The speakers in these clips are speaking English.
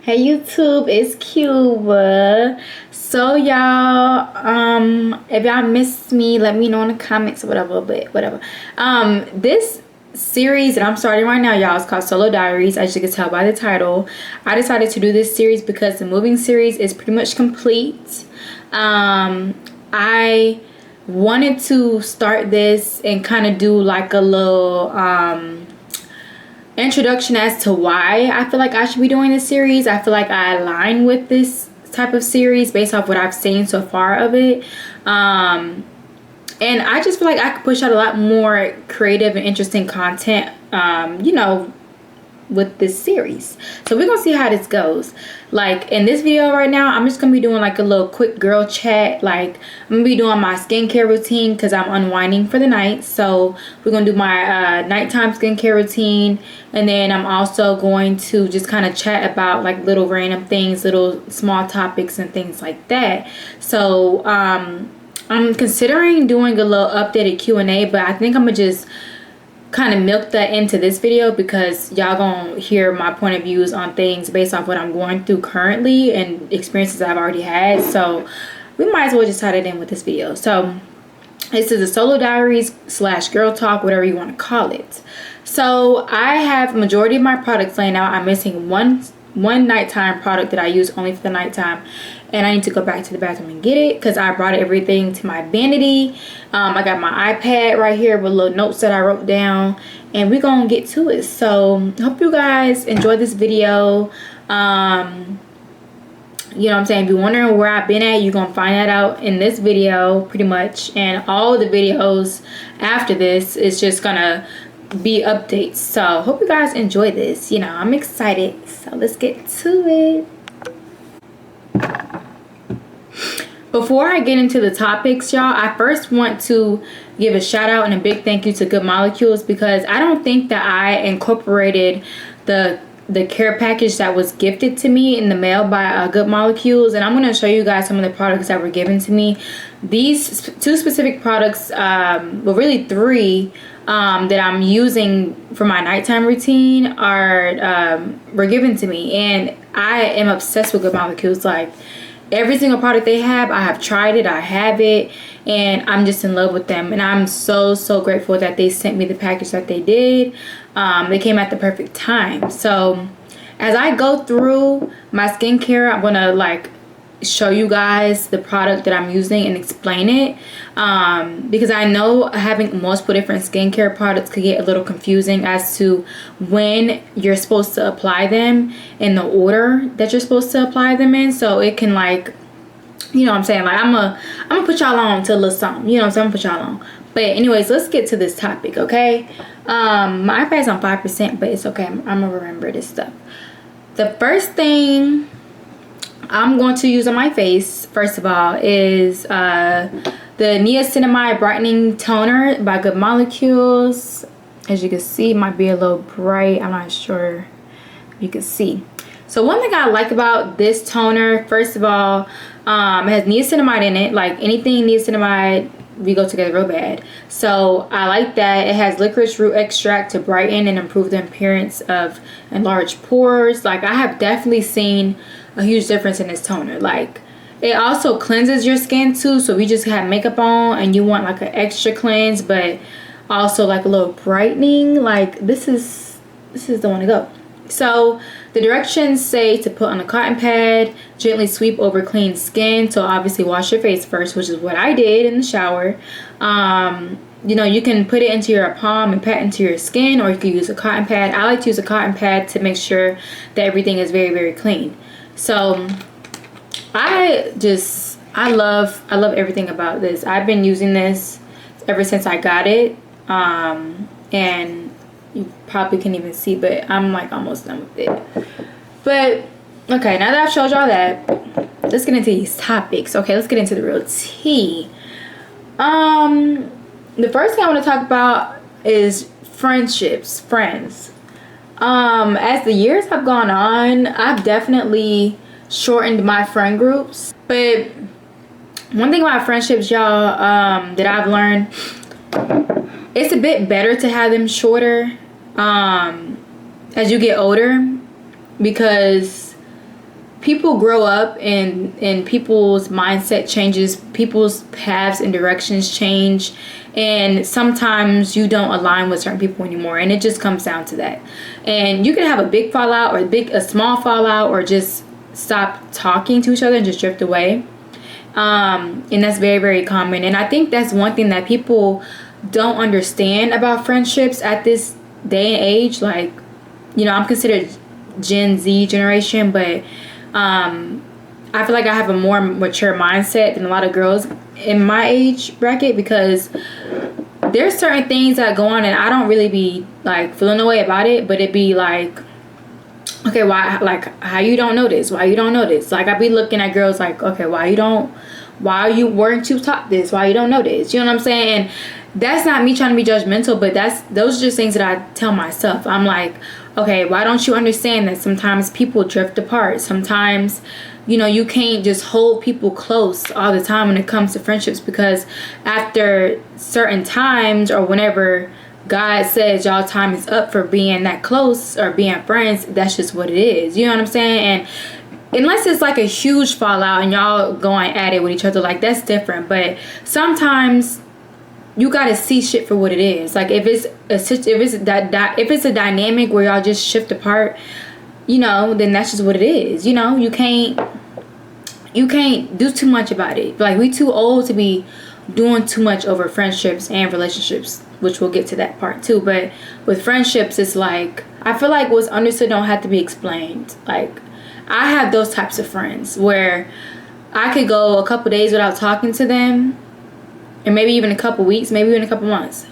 Hey YouTube, it's Cuba. So y'all, if y'all missed me, let me know in the comments or whatever, but whatever. This series that I'm starting right now, y'all, is called Solo Diaries. As you can tell by the title, I decided to do this series because the moving series is pretty much complete. I wanted to start this and kind of do like a little introduction as to why I feel like I should be doing this series. I feel like I align with this type of series based off what I've seen so far of it. And I just feel like I could push out a lot more creative and interesting content, with this series. So we're gonna see how this goes. Like in this video right now, I'm just gonna be doing like a little quick girl chat. Like I'm gonna be doing my skincare routine because I'm unwinding for the night. So we're gonna do my nighttime skincare routine, and then I'm also going to just kind of chat about like little random things, little small topics and things like that. So I'm considering doing a little updated Q&A, but I think I'm gonna just kind of milk that into this video because y'all gonna hear my point of views on things based off what I'm going through currently and experiences I've already had. So we might as well just tie it in with this video. So this is a solo diaries / girl talk, whatever you want to call it. So I have majority of my products laying out. I'm missing one nighttime product that I use only for the nighttime, and I need to go back to the bathroom and get it because I brought everything to my vanity. I got my iPad right here with little notes that I wrote down, and we're gonna get to it. So hope you guys enjoy this video. You know what I'm saying? If you're wondering where I've been at, you're gonna find that out in this video pretty much, and all the videos after this is just gonna be updates. So hope you guys enjoy this. You know, I'm excited, so let's get to it. Before I get into the topics, y'all, I first want to give a shout out and a big thank you to Good Molecules, because I don't think that I incorporated the care package that was gifted to me in the mail by Good Molecules, and I'm going to show you guys some of the products that were given to me. These two specific products, well really three, that I'm using for my nighttime routine were given to me, and I am obsessed with Good Molecules. Like every single product they have, I have tried it, I have it, and I'm just in love with them. And I'm so grateful that they sent me the package that they did. They came at the perfect time. So as I go through my skincare, I'm gonna like show you guys the product that I'm using and explain it, because I know having multiple different skincare products could get a little confusing as to when you're supposed to apply them in the order that you're supposed to apply them in. So it can, like, you know what I'm saying, like I'm gonna put y'all on to a little something, you know what I'm saying, I'm gonna put y'all on. But anyways, let's get to this topic, okay? My iPad's on 5%, but it's okay, I'm gonna remember this stuff. The first thing I'm going to use on my face, first of all, is the Niacinamide Brightening Toner by Good Molecules. As you can see, it might be a little bright. I'm not sure if you can see. So one thing I like about this toner, first of all, it has niacinamide in it. Like anything niacinamide, we go together real bad. So I like that. It has licorice root extract to brighten and improve the appearance of enlarged pores. Like I have definitely seen a huge difference in this toner. Like it also cleanses your skin too, so if you just have makeup on and you want like an extra cleanse but also like a little brightening, like this is the one to go. So the directions say to put on a cotton pad, gently sweep over clean skin. So obviously wash your face first, which is what I did in the shower. You know, you can put it into your palm and pat into your skin, or you can use a cotton pad. I like to use a cotton pad to make sure that everything is very clean. So I love everything about this. I've been using this ever since I got it, and you probably can't even see, but I'm like almost done with it. But okay, now that I've showed y'all that, let's get into these topics. Okay, let's get into the real tea. The first thing I want to talk about is friends. As the years have gone on, I've definitely shortened my friend groups. But one thing about friendships, y'all, that I've learned, it's a bit better to have them shorter as you get older, because people grow up and people's mindset changes, people's paths and directions change, and sometimes you don't align with certain people anymore, and it just comes down to that. And you can have a big fallout or a small fallout, or just stop talking to each other and just drift away. And that's very, very common. And I think that's one thing that people don't understand about friendships at this day and age. Like, you know, I'm considered Gen Z generation, but I feel like I have a more mature mindset than a lot of girls in my age bracket, because there's certain things that go on and I don't really be like feeling the way about it, but it be like, okay, why, like, how you don't know this? Why you don't know this? Like, I be looking at girls like, okay, why weren't you taught this? Why you don't know this? You know what I'm saying? And that's not me trying to be judgmental, but those are just things that I tell myself. I'm like, okay, why don't you understand that sometimes people drift apart? Sometimes, you know, you can't just hold people close all the time when it comes to friendships, because after certain times, or whenever God says y'all time is up for being that close or being friends, that's just what it is. You know what I'm saying? And unless it's like a huge fallout and y'all going at it with each other, like, that's different. But sometimes you gotta see shit for what it is. Like, if it's a dynamic where y'all just shift apart, you know, then that's just what it is. You know, you can't do too much about it. Like, we too old to be doing too much over friendships and relationships, which we'll get to that part too. But with friendships, it's like, I feel like what's understood don't have to be explained. Like, I have those types of friends where I could go a couple days without talking to them, and maybe even a couple weeks, maybe even a couple months.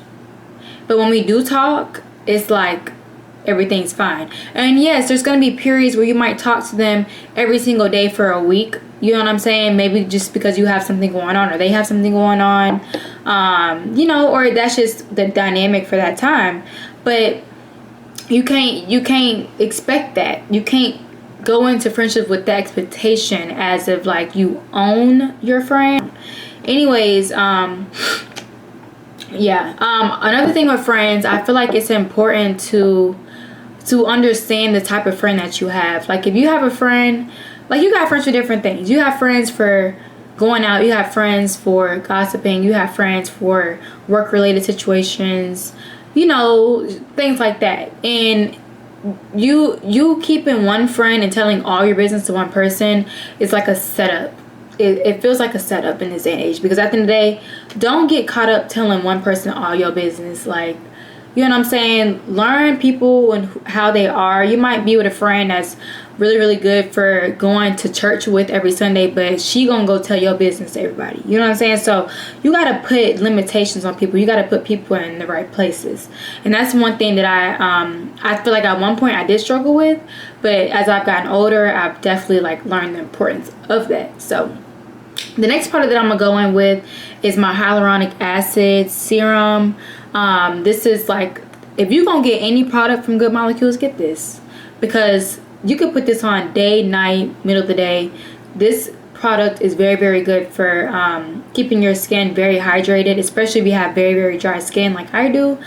But when we do talk, it's like everything's fine. And yes, there's going to be periods where you might talk to them every single day for a week. You know what I'm saying? Maybe just because you have something going on, or they have something going on, you know, or that's just the dynamic for that time. But you can't expect that. You can't go into friendship with the expectation as if like you own your friend. Anyways, another thing with friends, I feel like it's important to understand the type of friend that you have. Like, if you have a friend, like, you got friends for different things. You have friends for going out, you have friends for gossiping, you have friends for work related situations, you know, things like that. And you keeping one friend and telling all your business to one person is like a setup. It feels like a setup in this day and age, because at the end of the day, don't get caught up telling one person all your business. Like, you know what I'm saying? Learn people and how they are. You might be with a friend that's really, really good for going to church with every Sunday, but she gonna go tell your business to everybody. You know what I'm saying? So you gotta put limitations on people. You gotta put people in the right places. And that's one thing that I feel like at one point I did struggle with, but as I've gotten older, I've definitely like learned the importance of that. So the next part that I'm gonna go in with is my hyaluronic acid serum. This is like, if you're gonna get any product from Good Molecules, get this, because you could put this on day, night, middle of the day. This product is very, very good for keeping your skin very hydrated, especially if you have very, very dry skin like I do.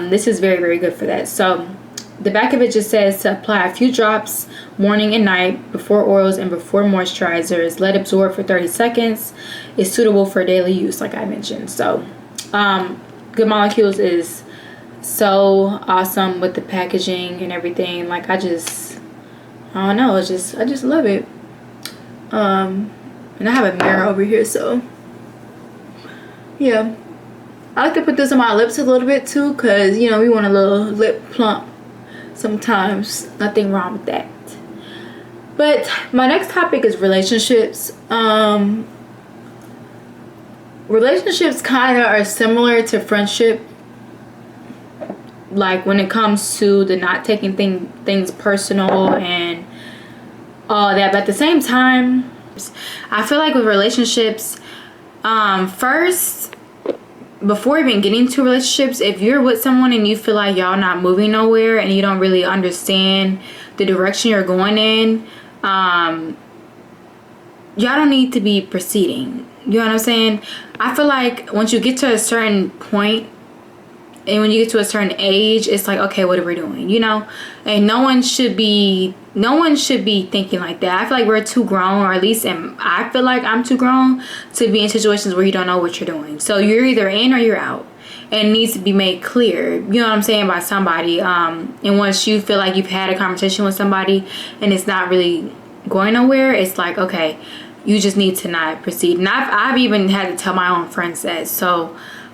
This is very, very good for that. So the back of it just says to apply a few drops morning and night, before oils and before moisturizers. Let absorb for 30 seconds. It's suitable for daily use, like I mentioned. So Good Molecules is so awesome with the packaging and everything. Like, I don't know, I just love it. And I have a mirror over here, so yeah. I like to put this on my lips a little bit too, because, you know, we want a little lip plump sometimes. Nothing wrong with that. But my next topic is relationships. Relationships kind of are similar to friendship, like when it comes to the not taking things personal and all that. But at the same time, I feel like with relationships, first, before even getting to relationships, if you're with someone and you feel like y'all not moving nowhere and you don't really understand the direction you're going in, y'all don't need to be proceeding. You know what I'm saying? I feel like once you get to a certain point and when you get to a certain age, it's like, okay, what are we doing? You know? And no one should be no one should be thinking like that. I feel like we're too grown, or at least I feel like I'm too grown to be in situations where you don't know what you're doing. So you're either in or you're out. And it needs to be made clear, you know what I'm saying, by somebody. And once you feel like you've had a conversation with somebody and it's not really going nowhere, it's like, okay, you just need to not proceed. And I've even had to tell my own friends that. So,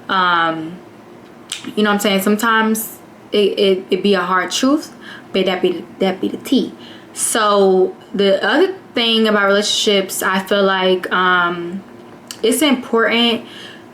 you know what I'm saying? Sometimes it be a hard truth, but that be the tea. So the other thing about relationships, I feel like it's important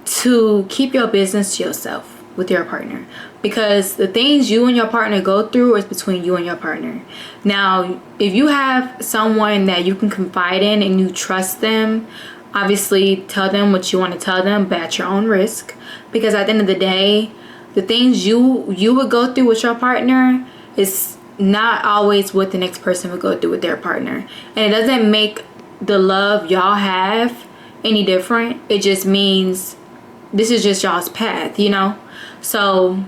to keep your business to yourself with your partner, because the things you and your partner go through is between you and your partner. Now, if you have someone that you can confide in and you trust them, obviously tell them what you want to tell them, but at your own risk, because at the end of the day, the things you would go through with your partner is not always what the next person would go through with their partner. And it doesn't make the love y'all have any different. It just means this is just y'all's path, you know? So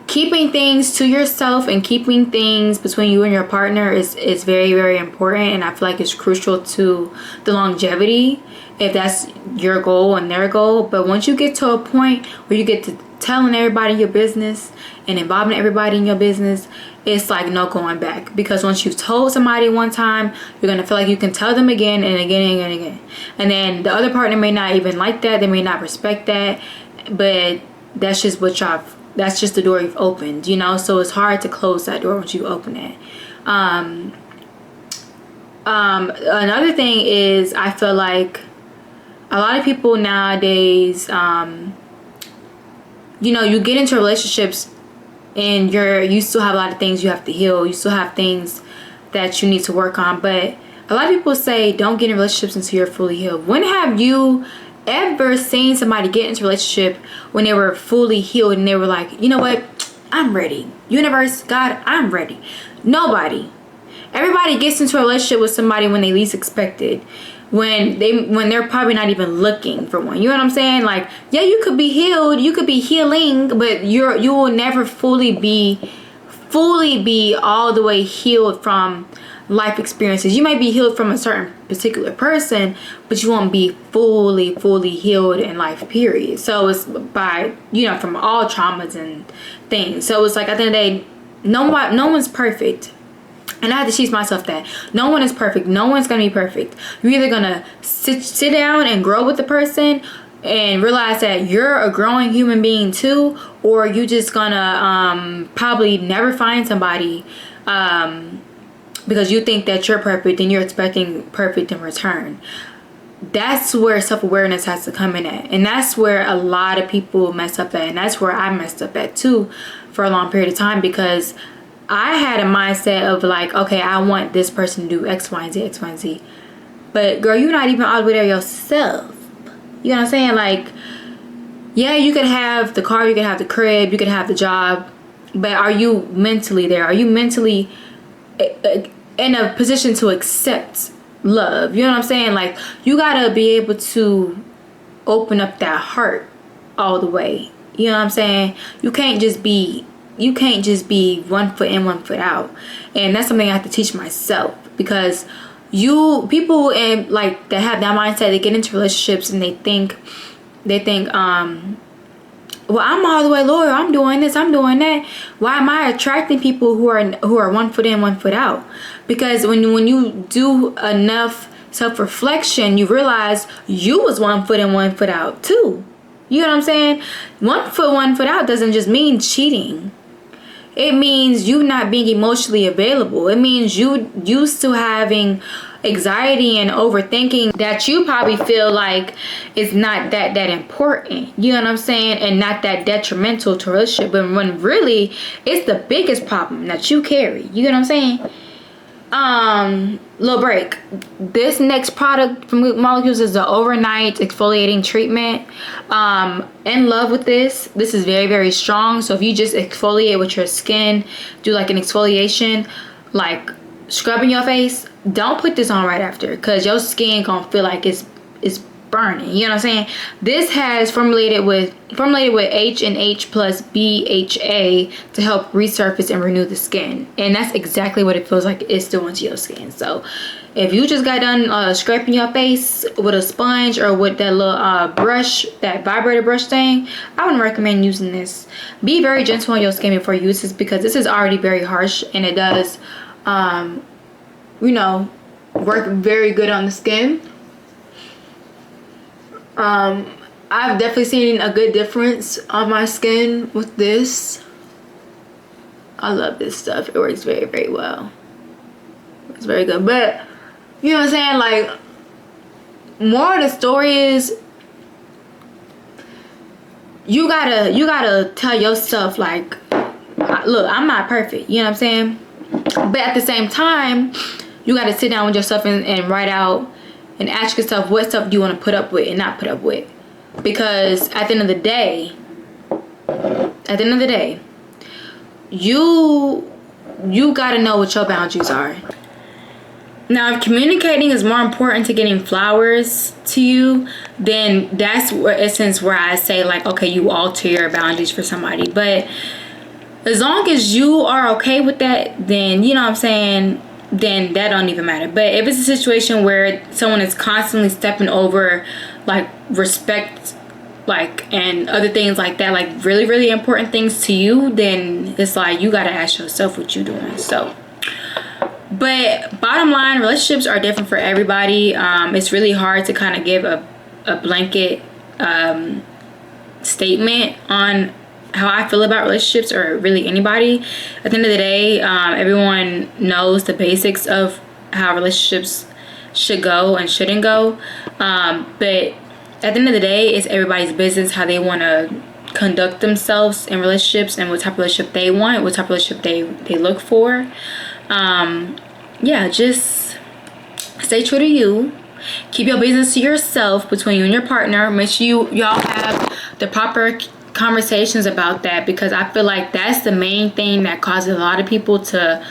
keeping things to yourself and keeping things between you and your partner is very, very important. And I feel like it's crucial to the longevity, if that's your goal and their goal. But once you get to a point where you get to telling everybody your business and involving everybody in your business, it's like no going back. Because once you've told somebody one time, you're gonna feel like you can tell them again and again and again. And then the other partner may not even like that, they may not respect that, but that's just that's just the door you've opened, you know? So it's hard to close that door once you open it. Another thing is, I feel like a lot of people nowadays, you know, you get into relationships and you still have a lot of things you have to heal. You still have things that you need to work on. But a lot of people say don't get in relationships until you're fully healed. When have you ever seen somebody get into a relationship when they were fully healed and they were like, you know what, I'm ready. Universe, God, I'm ready. Nobody. Everybody gets into a relationship with somebody when they least expect it. When they're probably not even looking for one. You know what I'm saying? Like, yeah, you could be healed, you could be healing, but you will never fully be all the way healed from life experiences. You might be healed from a certain particular person, but you won't be fully healed in life, period. So it's by, you know, from all traumas and things. So it's like, at the end of the day, no one's perfect. And I have to teach myself that no one is perfect. No one's gonna be perfect. You're either gonna sit down and grow with the person and realize that you're a growing human being too, or you just gonna probably never find somebody because you think that you're perfect and you're expecting perfect in return. That's where self-awareness has to come in at, and that's where a lot of people mess up at, and that's where I messed up at too for a long period of time, because I had a mindset of like, okay, I want this person to do X, Y, and Z, X, Y, and Z. But girl, you're not even all the way there yourself. You know what I'm saying? Like, yeah, you could have the car, you could have the crib, you could have the job, but are you mentally there? Are you mentally in a position to accept love? You know what I'm saying? Like, you gotta be able to open up that heart all the way. You know what I'm saying? You can't just be 1 foot in, 1 foot out. And that's something I have to teach myself, because people and like that have that mindset, they get into relationships and they think well, I'm all the way loyal, I'm doing this, I'm doing that. Why am I attracting people who are 1 foot in, 1 foot out? Because when you do enough self-reflection, you realize you was 1 foot in, 1 foot out too. You know what I'm saying? 1 foot, 1 foot out doesn't just mean cheating. It means you not being emotionally available. It means you still having anxiety and overthinking that you probably feel like it's not that important. You know what I'm saying? And not that detrimental to a relationship. But when really it's the biggest problem that you carry. You know what I'm saying? Little break. This next product from Molecules is the overnight exfoliating treatment. In love with this. This is very, very strong. So if you just exfoliate with your skin, do like an exfoliation, like scrubbing your face, don't put this on right after, because your skin gonna feel like it's burning. You know what I'm saying? This has formulated with H and H plus BHA to help resurface and renew the skin, and that's exactly what it feels like it's doing to your skin. So if you just got done scraping your face with a sponge or with that little brush, that vibrator brush thing, I wouldn't recommend using this. Be very gentle on your skin before you use this, because this is already very harsh, and it does you know, work very good on the skin. I've definitely seen a good difference on my skin with this. I love this stuff. It works very, very well. It's very good. But you know what I'm saying, like, more of the story is you gotta tell yourself, like, look, I'm not perfect, you know what I'm saying? But at the same time, you gotta sit down with yourself and write out and ask yourself what stuff do you want to put up with and not put up with. Because at the end of the day, you gotta know what your boundaries are. Now, if communicating is more important to getting flowers to you, then that's where I say, like, okay, you alter your boundaries for somebody. But as long as you are okay with that, then, you know what I'm saying, then that don't even matter. But if it's a situation where someone is constantly stepping over, like, respect, like, and other things like that, like really, really important things to you, then it's like you gotta ask yourself what you doing. So, but bottom line, relationships are different for everybody. It's really hard to kind of give a blanket statement on how I feel about relationships, or really anybody. At the end of the day, everyone knows the basics of how relationships should go and shouldn't go. But at the end of the day, it's everybody's business how they want to conduct themselves in relationships, and what type of relationship they want, what type of relationship they look for. Yeah, just stay true to you. Keep your business to yourself between you and your partner. Make sure y'all have the proper conversations about that, because I feel like that's the main thing that causes a lot of people to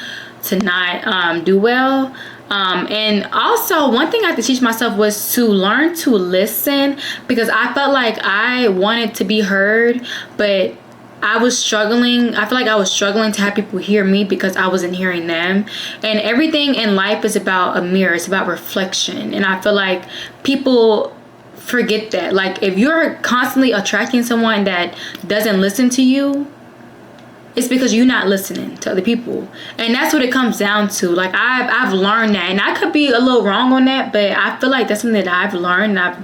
not do well. And also, one thing I had to teach myself was to learn to listen, because I felt like I wanted to be heard, but I was struggling. I feel like I was struggling to have people hear me because I wasn't hearing them. And everything in life is about a mirror. It's about reflection. And I feel like people forget that. Like, if you're constantly attracting someone that doesn't listen to you, it's because you're not listening to other people. And that's what it comes down to. Like, I've learned that, and I could be a little wrong on that, but I feel like that's something that I've learned, and I've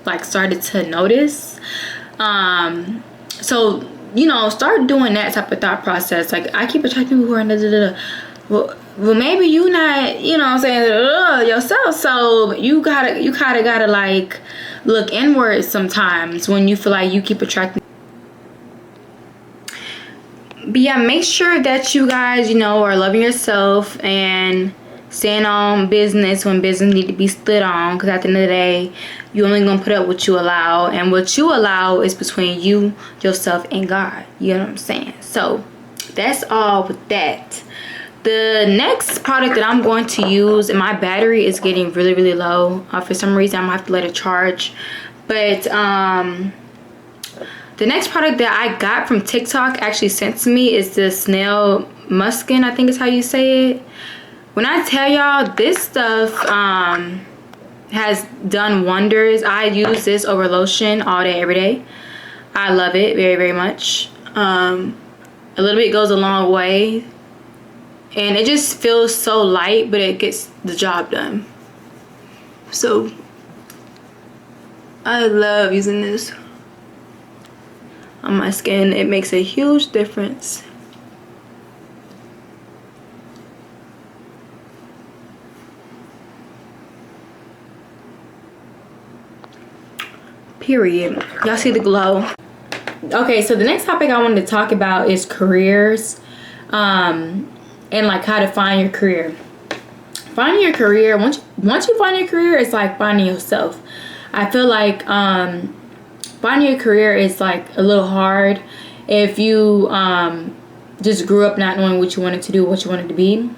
like started to notice. So, you know, start doing that type of thought process. Like, I keep attracting people who are well, maybe you not, you know what I'm saying, yourself. So you kind of gotta like look inward sometimes when you feel like you keep attracting. But yeah, make sure that you guys, you know, are loving yourself and staying on business when business need to be stood on. Because at the end of the day, you're only going to put up what you allow. And what you allow is between you, yourself, and God. You know what I'm saying? So that's all with that. The next product that I'm going to use, and my battery is getting really, really low. For some reason, I'm going to have to let it charge. But the next product that I got from TikTok actually sent to me is the snail muskin, I think is how you say it. When I tell y'all, this stuff has done wonders. I use this over lotion all day, every day. I love it very, very much. A little bit goes a long way. And it just feels so light, but it gets the job done. So, I love using this on my skin. It makes a huge difference. Period. Y'all see the glow? Okay, so the next topic I wanted to talk about is careers, and like how to find your career. Finding your career, once you find your career, it's like finding yourself. I feel like finding your career is like a little hard if you just grew up not knowing what you wanted to do, what you wanted to be,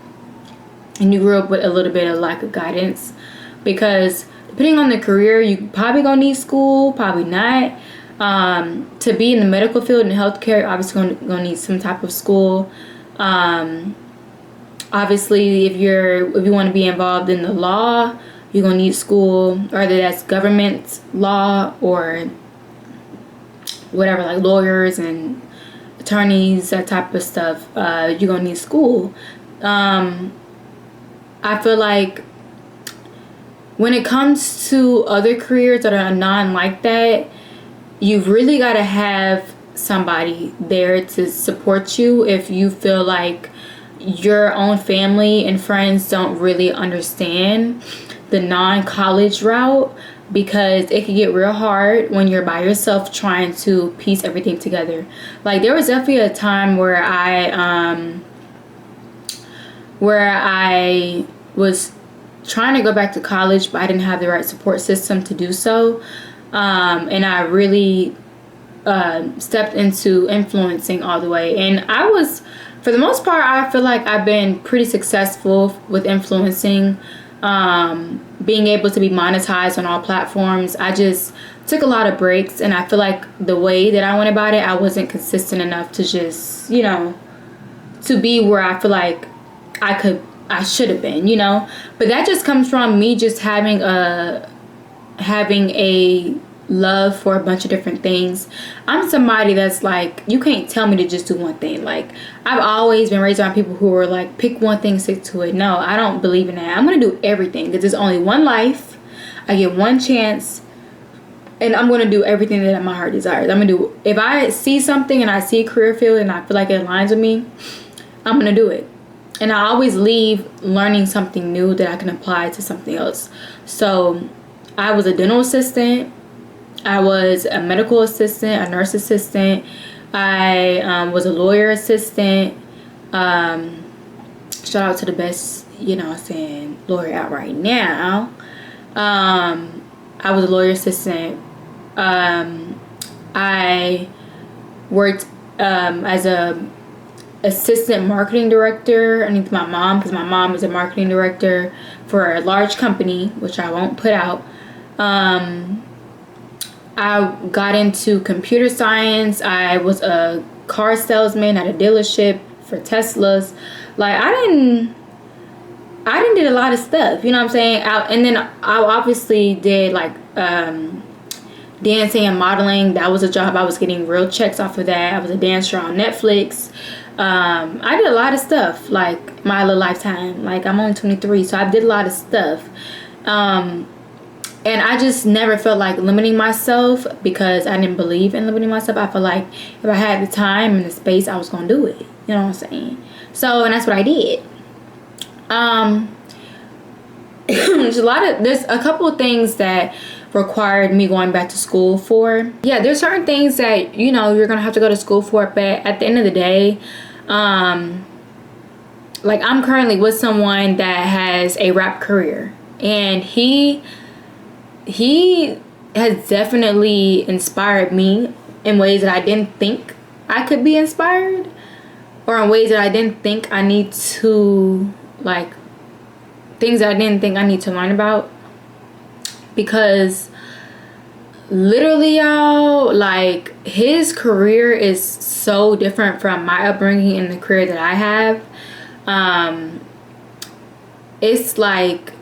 and you grew up with a little bit of lack of guidance. Because the depending on the career, you probably gonna need school, probably not. To be in the medical field and healthcare, you're obviously gonna need some type of school. Obviously, if you want to be involved in the law, you're gonna need school, whether that's government law or whatever, like lawyers and attorneys, that type of stuff. You're gonna need school. I feel like when it comes to other careers that are non like that, you've really got to have somebody there to support you if you feel like your own family and friends don't really understand the non-college route, because it can get real hard when you're by yourself trying to piece everything together. Like, there was definitely a time where I was trying to go back to college, but I didn't have the right support system to do so. And I really stepped into influencing all the way. And I was, for the most part, I feel like I've been pretty successful with influencing, being able to be monetized on all platforms. I just took a lot of breaks, and I feel like the way that I went about it, I wasn't consistent enough to just, to be where I feel like I should have been, But that just comes from me just having a love for a bunch of different things. I'm somebody that's like, you can't tell me to just do one thing. Like, I've always been raised around people who are like, pick one thing, stick to it. No, I don't believe in that. I'm gonna do everything, because there's only one life. I get one chance, and I'm gonna do everything that my heart desires. I'm gonna do, if I see something and I see a career field and I feel like it aligns with me, I'm gonna do it. And I always leave learning something new that I can apply to something else. So I was a dental assistant. I was a medical assistant, a nurse assistant. I was a lawyer assistant. Shout out to the best, lawyer out right now. I was a lawyer assistant. I worked as a assistant marketing director underneath my mom, because my mom is a marketing director for a large company, which I won't put out. I got into computer science. I was a car salesman at a dealership for Teslas. Like, I didn't did a lot of stuff, you know what I'm saying? And then I obviously did like dancing and modeling. That was a job. I was getting real checks off of that. I was a dancer on Netflix. I did a lot of stuff, like my little lifetime. Like, I'm only 23, so I did a lot of stuff. And I just never felt like limiting myself, because I didn't believe in limiting myself. I felt like if I had the time and the space, I was going to do it. You know what I'm saying? So, and that's what I did. There's a couple of things that required me going back to school for. Yeah, there's certain things that, you're going to have to go to school for. But at the end of the day, like, I'm currently with someone that has a rap career. And he has definitely inspired me in ways that I didn't think I could be inspired, or in ways that I didn't think I need to, like, things that I didn't think I need to learn about. Because literally, y'all, like, his career is so different from my upbringing and the career that I have. It's like,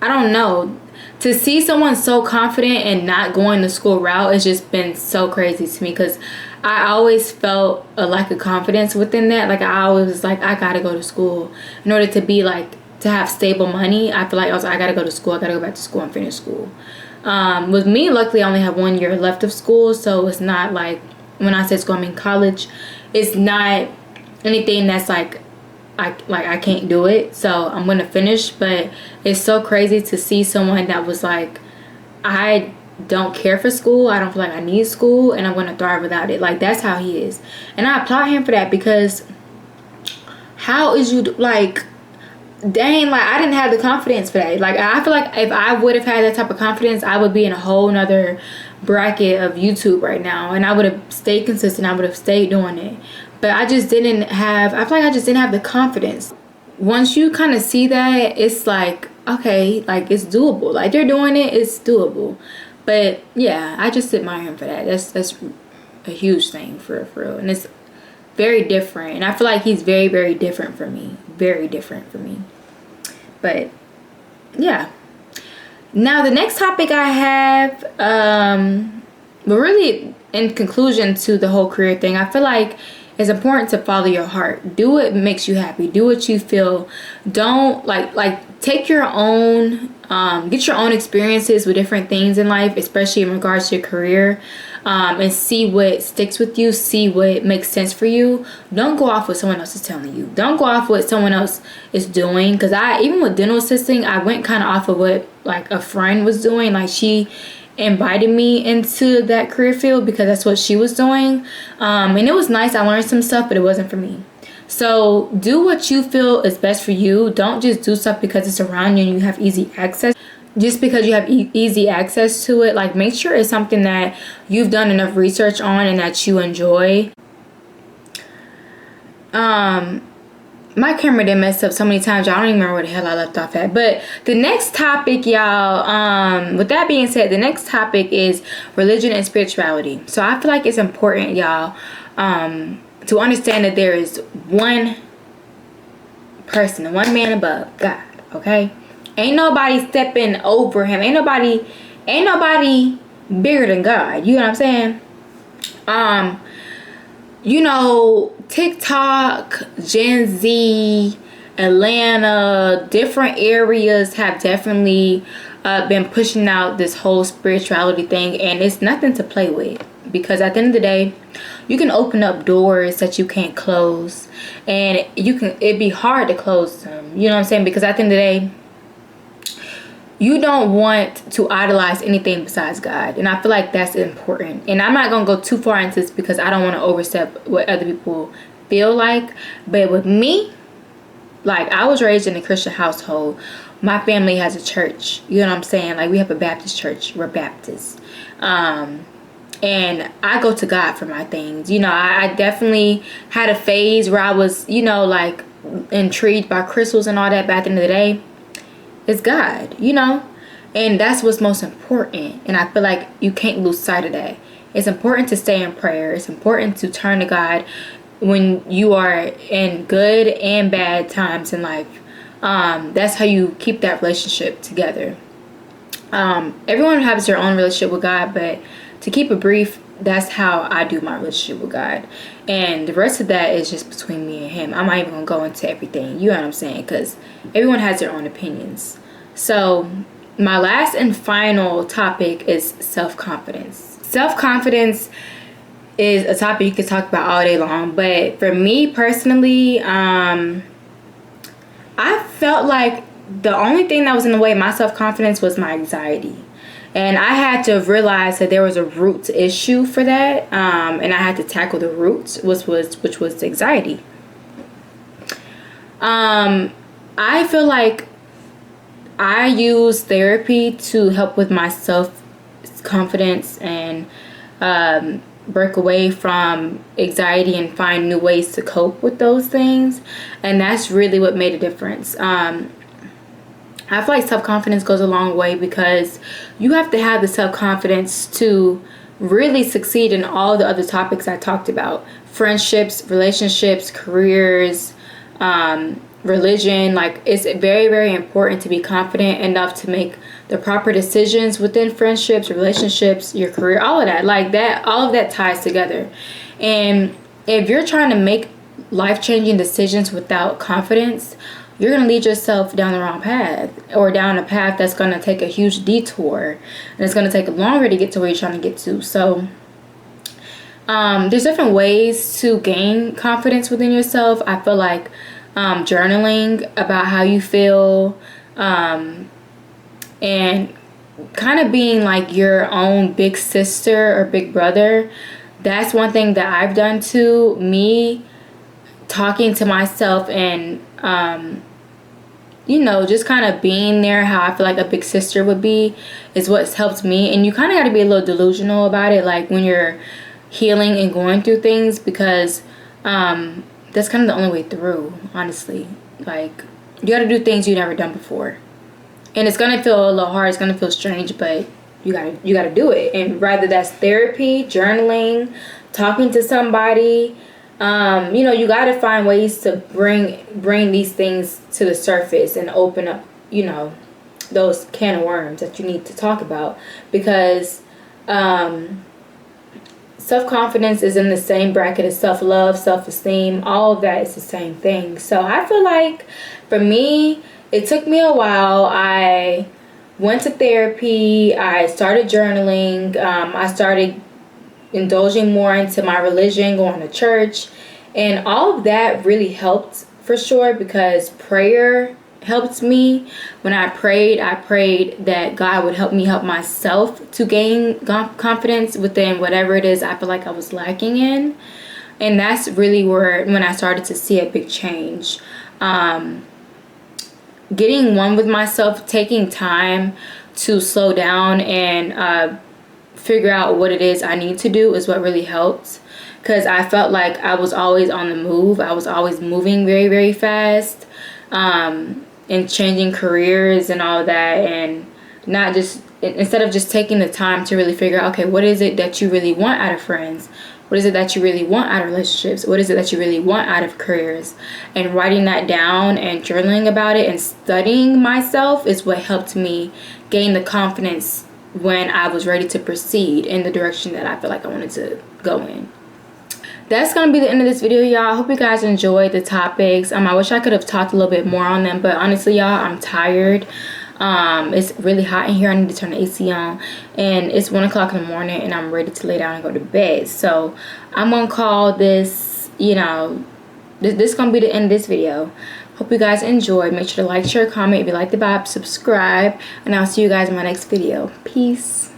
I don't know. To see someone so confident and not going the school route has just been so crazy to me, because I always felt a lack of confidence within that. Like, I always was like, I gotta go to school in order to be like, to have stable money. I feel like I gotta go to school. I gotta go back to school and finish school. With me, luckily, I only have 1 year left of school, so it's not like, when I say school, I mean college. It's not anything that's like I can't do it, so I'm gonna finish. But it's so crazy to see someone that was like, I don't care for school, I don't feel like I need school, and I'm gonna thrive without it. Like, that's how he is, and I applaud him for that, because how is you like, dang, like, I didn't have the confidence for that. Like, I feel like if I would have had that type of confidence, I would be in a whole nother bracket of YouTube right now, and I would have stayed consistent. I would have stayed doing it. But I just didn't have, I feel like I just didn't have the confidence. Once you kind of see that, it's like, okay, like it's doable. Like they're doing it, it's doable. But yeah, I just admire him for that. That's a huge thing for real. And it's very different. And I feel like he's very, very different from me. Very different from me. But yeah. Now the next topic I have, but really in conclusion to the whole career thing, I feel like it's important to follow your heart. Do what makes you happy. Do what you feel. Don't like take your own, get your own experiences with different things in life, especially in regards to your career, and see what sticks with you. See what makes sense for you. Don't go off what someone else is telling you. Don't go off what someone else is doing. Because even with dental assisting, I went kind of off of what like a friend was doing. Like she invited me into that career field because that's what she was doing, and it was nice. I learned some stuff, but it wasn't for me. So do what you feel is best for you. Don't just do stuff because it's around you and you have easy access. Just because you have easy access to it, like make sure it's something that you've done enough research on and that you enjoy. My camera did mess up so many times, y'all. I don't even remember where the hell I left off at. But the next topic, y'all, with that being said, the next topic is religion and spirituality. So I feel like it's important, y'all, to understand that there is one person, one man above God, okay? Ain't nobody stepping over him. Ain't nobody bigger than God. You know what I'm saying? You know, TikTok, Gen Z, Atlanta, different areas have definitely been pushing out this whole spirituality thing, and it's nothing to play with, because at the end of the day, you can open up doors that you can't close, and it'd be hard to close them. You know what I'm saying? Because at the end of the day, you don't want to idolize anything besides God. And I feel like that's important. And I'm not going to go too far into this because I don't want to overstep what other people feel like. But with me, like I was raised in a Christian household. My family has a church. You know what I'm saying? Like we have a Baptist church. We're Baptists. And I go to God for my things. You know, I definitely had a phase where I was, you know, like intrigued by crystals and all that. But at the end of the day, it's God, you know, and that's what's most important. And I feel like you can't lose sight of that. It's important to stay in prayer. It's important to turn to God when you are in good and bad times in life. That's how you keep that relationship together. Everyone has their own relationship with God, but to keep it brief, that's how I do my relationship with God. And the rest of that is just between me and him. I'm not even going to go into everything. You know what I'm saying? Because everyone has their own opinions. So my last and final topic is self-confidence. Self-confidence is a topic you could talk about all day long. But for me personally, I felt like the only thing that was in the way of my self-confidence was my anxiety. And I had to realize that there was a root issue for that, and I had to tackle the roots, which was anxiety. I feel like I use therapy to help with my self-confidence and break away from anxiety and find new ways to cope with those things, and that's really what made a difference. I feel like self-confidence goes a long way because you have to have the self-confidence to really succeed in all the other topics I talked about. Friendships, relationships, careers, religion. Like it's very, very important to be confident enough to make the proper decisions within friendships, relationships, your career, all of that. Like that, all of that ties together. And if you're trying to make life-changing decisions without confidence, you're going to lead yourself down the wrong path, or down a path that's going to take a huge detour, and it's going to take longer to get to where you're trying to get to. So there's different ways to gain confidence within yourself. I feel like journaling about how you feel, and kind of being like your own big sister or big brother. That's one thing that I've done too. Me talking to myself and you know, just kind of being there how I feel like a big sister would be is what's helped me. And you kind of got to be a little delusional about it, like when you're healing and going through things, because that's kind of the only way through, honestly. Like you got to do things you've never done before. And it's gonna feel a little hard, it's gonna feel strange, but you gotta do it. And rather that's therapy, journaling, talking to somebody, you know, you gotta find ways to bring these things to the surface and open up, you know, those can of worms that you need to talk about. Because self-confidence is in the same bracket as self-love, self-esteem. All of that is the same thing. So I feel like for me, it took me a while. I went to therapy. I started journaling. I started indulging more into my religion, going to church. And all of that really helped for sure, because prayer helped me. When I prayed that God would help me help myself to gain confidence within whatever it is I feel like I was lacking in. And that's really when I started to see a big change. Getting one with myself, taking time to slow down and figure out what it is I need to do is what really helped. Because I felt like I was always on the move. I was always moving very, very fast. And changing careers and all that. And not just, instead of just taking the time to really figure out, okay, what is it that you really want out of friends? What is it that you really want out of relationships? What is it that you really want out of careers? And writing that down and journaling about it and studying myself is what helped me gain the confidence when I was ready to proceed in the direction that I feel like I wanted to go in. That's going to be the end of this video, y'all. I hope you guys enjoyed the topics. I wish I could have talked a little bit more on them, but honestly, y'all, I'm tired. It's really hot in here. I need to turn the AC on, and it's 1 o'clock in the morning, and I'm ready to lay down and go to bed. So I'm going to call this, you know, this is going to be the end of this video. Hope you guys enjoyed. Make sure to like, share, comment if you like the vibe, subscribe, and I'll see you guys in my next video. Peace.